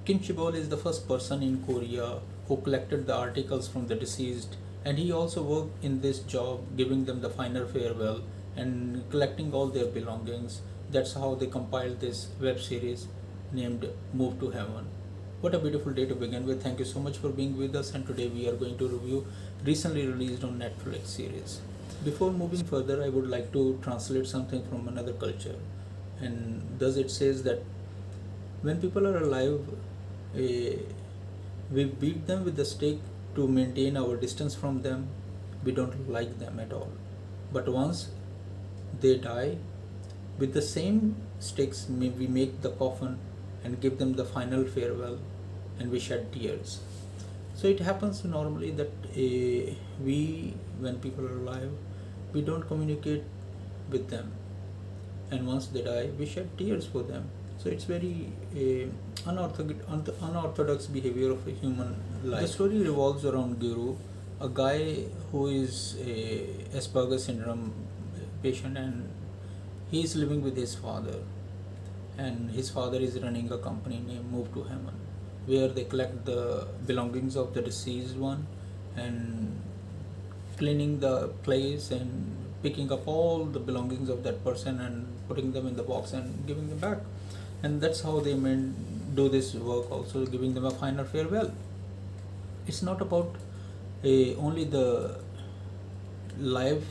Kim Chibol is the first person in Korea who collected the articles from the deceased, and he also worked in this job, giving them the final farewell and collecting all their belongings. That's how they compiled this web series named Move to Heaven. What a beautiful day to begin with. Thank you so much for being with us, and today we are going to review recently released on Netflix series. Before moving further, I would like to translate something from another culture, and thus it says that when people are alive, eh, we beat them with a stick to maintain our distance from them. We don't like them at all. But once they die, with the same sticks, we make the coffin and give them the final farewell, and we shed tears. So it happens normally that when people are alive, we don't communicate with them, and once they die, we shed tears for them. So it's very unorthodox behavior of a human life. The story revolves around Guru, a guy who is a Asperger syndrome patient, and he is living with his father. And his father is running a company named Move to Heaven, where they collect the belongings of the deceased one and cleaning the place and picking up all the belongings of that person and putting them in the box and giving them back. And that's how they do this work, also giving them a final farewell. It's not about only the life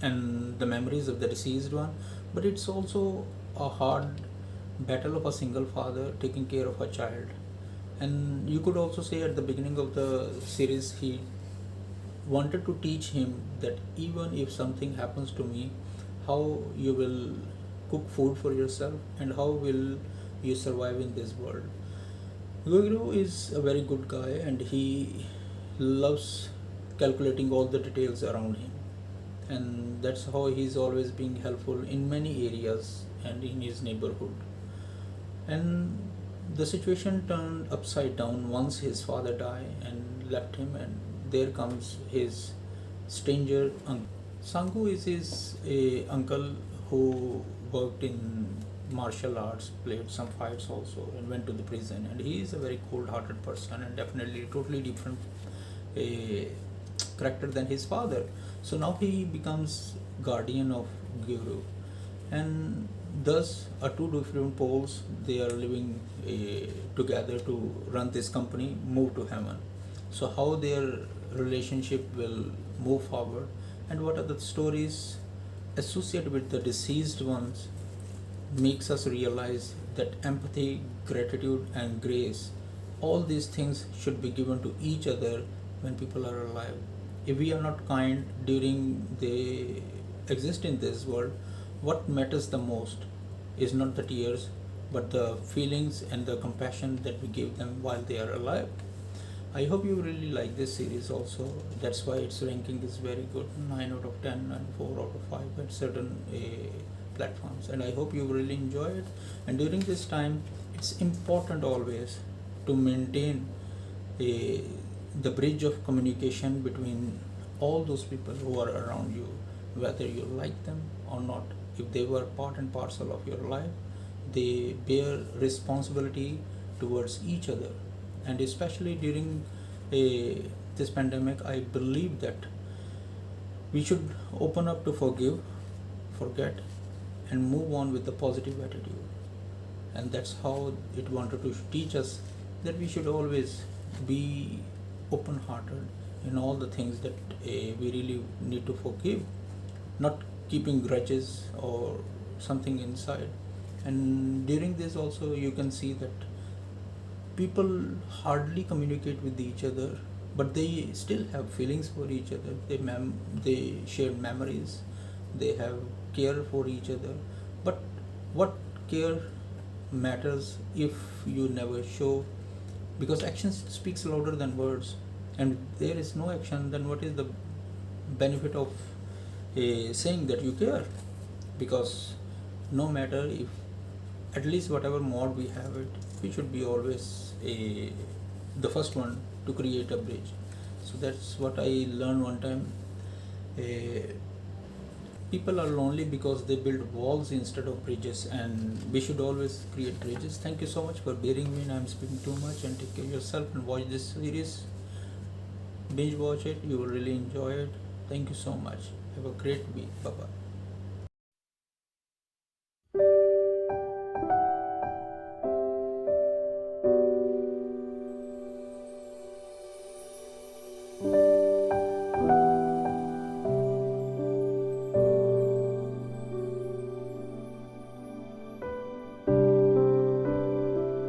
and the memories of the deceased one, but it's also a hard battle of a single father taking care of a child. And you could also say at the beginning of the series, he wanted to teach him that even if something happens to me, how you will cook food for yourself and how will you survive in this world. Guru is a very good guy, and he loves calculating all the details around him, and that's how he's always being helpful in many areas and in his neighborhood. And the situation turned upside down once his father died and left him, and there comes his stranger uncle. Sangu is his uncle who worked in martial arts, played some fights also, and went to the prison. And he is a very cold-hearted person and definitely totally different character than his father. So now he becomes guardian of Guru, and thus two different poles, they are living together to run this company, Move to Heaven. So how their relationship will move forward, and what are the stories associated with the deceased ones, makes us realize that empathy, gratitude and grace, all these things should be given to each other when people are alive. If we are not kind during they exist in this world, what matters the most is not the tears, but the feelings and the compassion that we give them while they are alive. I hope you really like this series also. That's why its ranking is very good, 9 out of 10 and 4 out of 5 at certain platforms. And I hope you really enjoy it. And during this time, it's important always to maintain the bridge of communication between all those people who are around you, whether you like them or not. If they were part and parcel of your life, they bear responsibility towards each other. And especially during this pandemic, I believe that we should open up to forgive, forget, and move on with the positive attitude. And that's how it wanted to teach us that we should always be open hearted in all the things that we really need to forgive, not keeping grudges or something inside. And during this also, you can see that people hardly communicate with each other, but they still have feelings for each other. They share memories, they have care for each other. But what care matters if you never show? Because action speaks louder than words, and if there is no action, then what is the benefit of saying that you care? Because no matter if, at least whatever mode we have it, we should be always the first one to create a bridge. So that's what I learned one time. people are lonely because they build walls instead of bridges, and we should always create bridges. Thank you so much for bearing me, and I'm speaking too much. And take care of yourself and watch this series. Binge watch it, you will really enjoy it. Thank you so much. Have a great week. Bye bye.